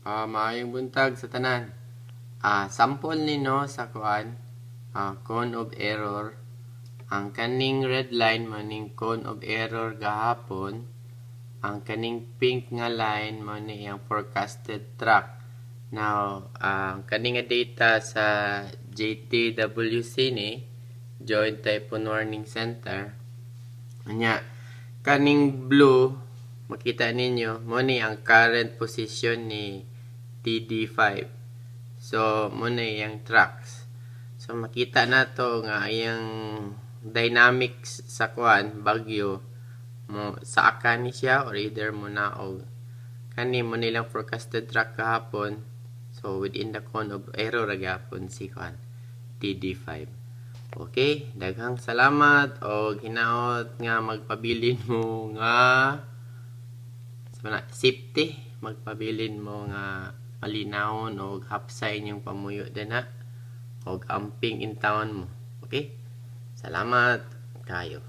Maayong buntag sa tanan. Sample nino sa kuan, cone of error. Ang kaning red line maning cone of error gahapon. Ang kaning pink nga line mo ni ang forecasted track. Now, ang kaning nga data sa JTWC ni Joint Typhoon Warning Center. Anya, kaning blue makita ninyo mo ni ang current position ni TD5. So mo na yung tracks. So makita na to nga yung dynamics sa kuan bagyo mo sa aka ni siya or either mo na og kani mo nilang forecasted track kahapon. So within the cone of error gahapon si kuan TD5. Okay, daghang salamat o hinaot nga magpabilin mo nga safety, magpabilin mo nga malinawon o hapsay inyong pamuyo din ha o amping in town mo. Okay, salamat kayo.